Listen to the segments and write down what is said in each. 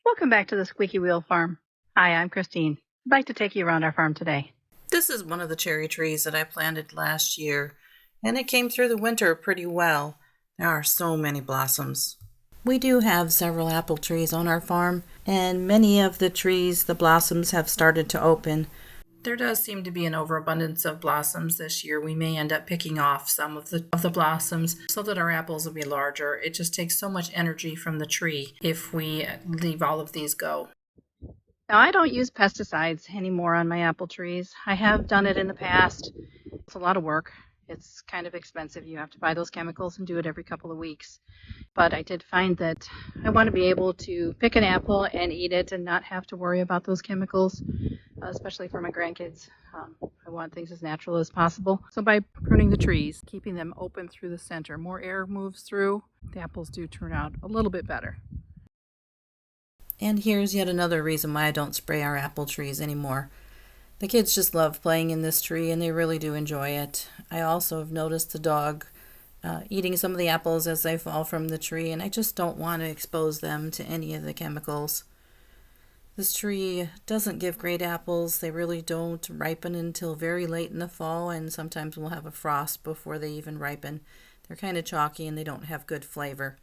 Welcome back to the Squeaky Wheel Farm. Hi, I'm Christine. I'd like to take you around our farm today. This is one of the cherry trees that I planted last year, and it came through the winter pretty well. There are so many blossoms. We do have several apple trees on our farm, and many of the trees, the blossoms have started to open. There does seem to be an overabundance of blossoms this year. We may end up picking off some of the blossoms so that our apples will be larger. It just takes so much energy from the tree if we leave all of these go. Now, I don't use pesticides anymore on my apple trees. I have done it in the past. It's a lot of work. It's kind of expensive. You have to buy those chemicals and do it every couple of weeks. But I did find that I want to be able to pick an apple and eat it and not have to worry about those chemicals, especially for my grandkids. I want things as natural as possible. So by pruning the trees, keeping them open through the center, more air moves through, the apples do turn out a little bit better. And here's yet another reason why I don't spray our apple trees anymore. The kids just love playing in this tree, and they really do enjoy it. I also have noticed the dog eating some of the apples as they fall from the tree, and I just don't want to expose them to any of the chemicals. This tree doesn't give great apples. They really don't ripen until very late in the fall, and sometimes we'll have a frost before they even ripen. They're kind of chalky, and they don't have good flavor.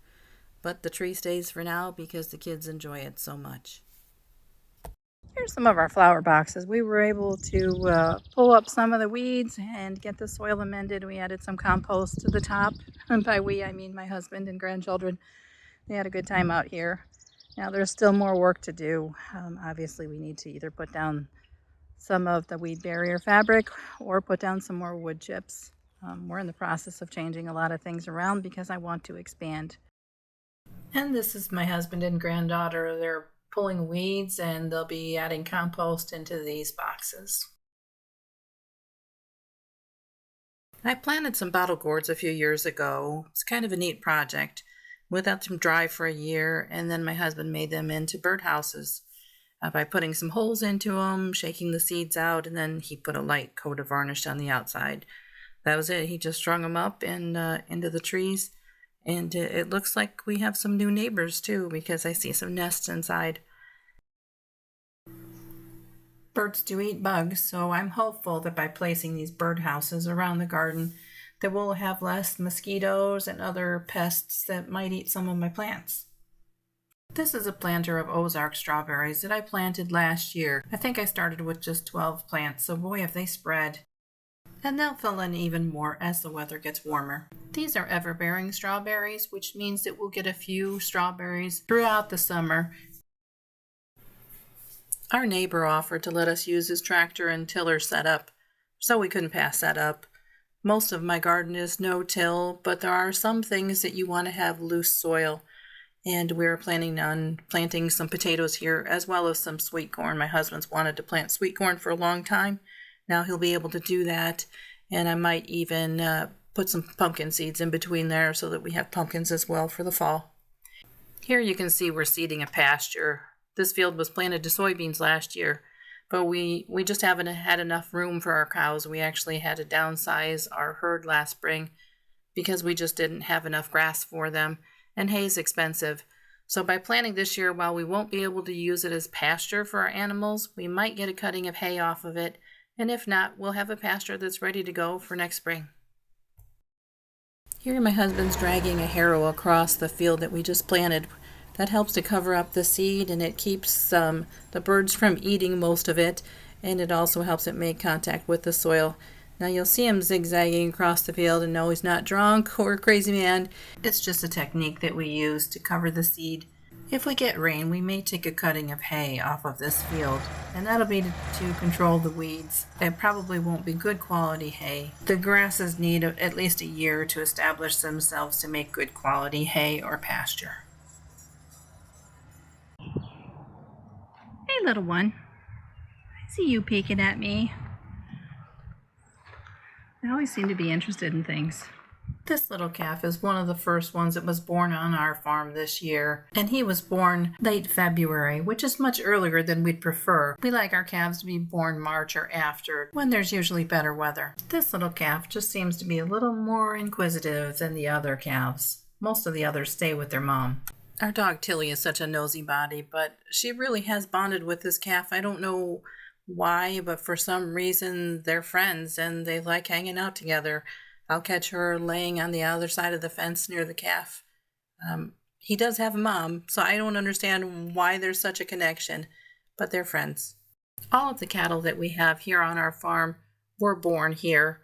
But the tree stays for now because the kids enjoy it so much. Here's some of our flower boxes. We were able to pull up some of the weeds and get the soil amended. We added some compost to the top. And by we, I mean my husband and grandchildren. They had a good time out here. Now there's still more work to do. Obviously, we need to either put down some of the weed barrier fabric or put down some more wood chips. We're in the process of changing a lot of things around because I want to expand. And this is my husband and granddaughter. They're pulling weeds, and they'll be adding compost into these boxes. I planted some bottle gourds a few years ago. It's kind of a neat project. We let them dry for a year, and then my husband made them into birdhouses by putting some holes into them, shaking the seeds out, and then he put a light coat of varnish on the outside. That was it. He just strung them up and into the trees. And it looks like we have some new neighbors too, because I see some nests inside. Birds do eat bugs, so I'm hopeful that by placing these bird houses around the garden, that we'll have less mosquitoes and other pests that might eat some of my plants. This is a planter of Ozark strawberries that I planted last year. I think I started with just 12 plants, so boy, have they spread. And they'll fill in even more as the weather gets warmer. These are ever-bearing strawberries, which means that we'll get a few strawberries throughout the summer. Our neighbor offered to let us use his tractor and tiller setup, so we couldn't pass that up. Most of my garden is no-till, but there are some things that you want to have loose soil. And we're planning on planting some potatoes here, as well as some sweet corn. My husband's wanted to plant sweet corn for a long time. Now he'll be able to do that, and I might even put some pumpkin seeds in between there so that we have pumpkins as well for the fall. Here you can see we're seeding a pasture. This field was planted to soybeans last year, but we just haven't had enough room for our cows. We actually had to downsize our herd last spring because we just didn't have enough grass for them, and hay's expensive. So by planting this year, while we won't be able to use it as pasture for our animals, we might get a cutting of hay off of it. And if not, we'll have a pasture that's ready to go for next spring. Here my husband's dragging a harrow across the field that we just planted. That helps to cover up the seed, and it keeps the birds from eating most of it, and it also helps it make contact with the soil. Now you'll see him zigzagging across the field, and no, he's not drunk or a crazy man. It's just a technique that we use to cover the seed. If we get rain, we may take a cutting of hay off of this field, and that'll be to control the weeds. It probably won't be good quality hay. The grasses need at least a year to establish themselves to make good quality hay or pasture. Hey, little one. I see you peeking at me. I always seem to be interested in things. This little calf is one of the first ones that was born on our farm this year, and he was born late February, which is much earlier than we'd prefer. We like our calves to be born March or after, when there's usually better weather. This little calf just seems to be a little more inquisitive than the other calves. Most of the others stay with their mom. Our dog Tilly is such a nosy body, but she really has bonded with this calf. I don't know why, but for some reason they're friends and they like hanging out together. I'll catch her laying on the other side of the fence near the calf. He does have a mom, so I don't understand why there's such a connection, but they're friends. All of the cattle that we have here on our farm were born here.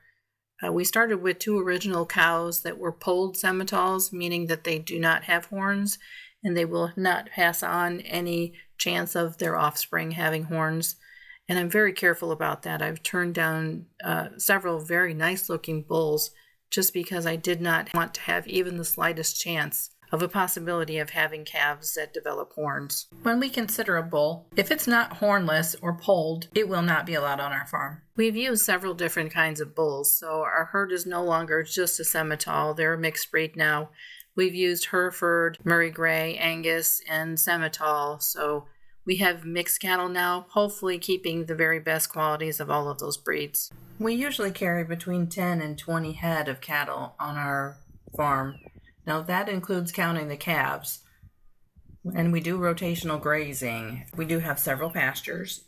We started with 2 original cows that were polled semitals, meaning that they do not have horns and they will not pass on any chance of their offspring having horns. And I'm very careful about that. I've turned down several very nice looking bulls just because I did not want to have even the slightest chance of a possibility of having calves that develop horns. When we consider a bull, if it's not hornless or polled, it will not be allowed on our farm. We've used several different kinds of bulls, so our herd is no longer just a Semitol. They're a mixed breed now. We've used Hereford, Murray Grey, Angus, and Semitol, so we have mixed cattle now, hopefully keeping the very best qualities of all of those breeds. We usually carry between 10 and 20 head of cattle on our farm. Now that includes counting the calves, and we do rotational grazing. We do have several pastures,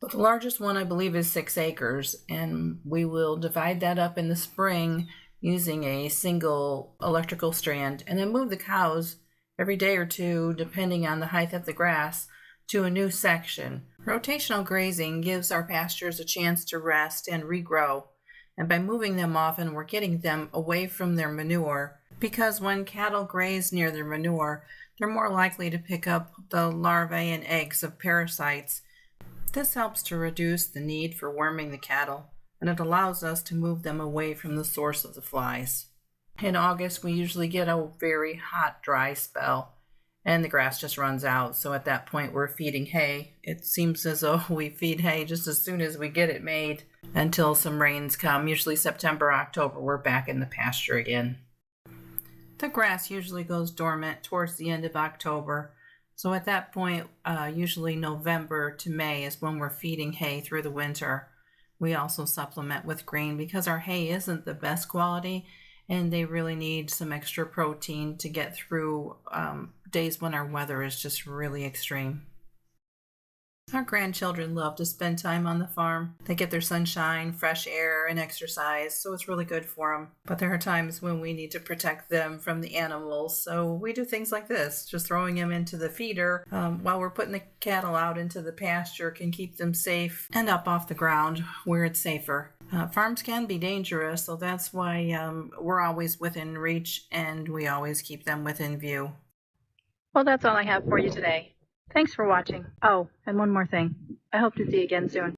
but the largest one I believe is 6 acres, and we will divide that up in the spring using a single electrical strand and then move the cows every day or two, depending on the height of the grass, to a new section. Rotational grazing gives our pastures a chance to rest and regrow, and by moving them often, we're getting them away from their manure, because when cattle graze near their manure, they're more likely to pick up the larvae and eggs of parasites. This helps to reduce the need for worming the cattle, and it allows us to move them away from the source of the flies. In August, we usually get a very hot, dry spell, and the grass just runs out, so at that point we're feeding hay. It seems as though we feed hay just as soon as we get it made until some rains come. Usually September, October, we're back in the pasture again. The grass usually goes dormant towards the end of October, so at that point, usually November to May is when we're feeding hay through the winter. We also supplement with grain because our hay isn't the best quality, and they really need some extra protein to get through days when our weather is just really extreme. Our grandchildren love to spend time on the farm. They get their sunshine, fresh air, and exercise, so it's really good for them. But there are times when we need to protect them from the animals, so we do things like this. Just throwing them into the feeder while we're putting the cattle out into the pasture can keep them safe and up off the ground where it's safer. Farms can be dangerous, so that's why we're always within reach and we always keep them within view. Well, that's all I have for you today. Thanks for watching. Oh, and one more thing. I hope to see you again soon.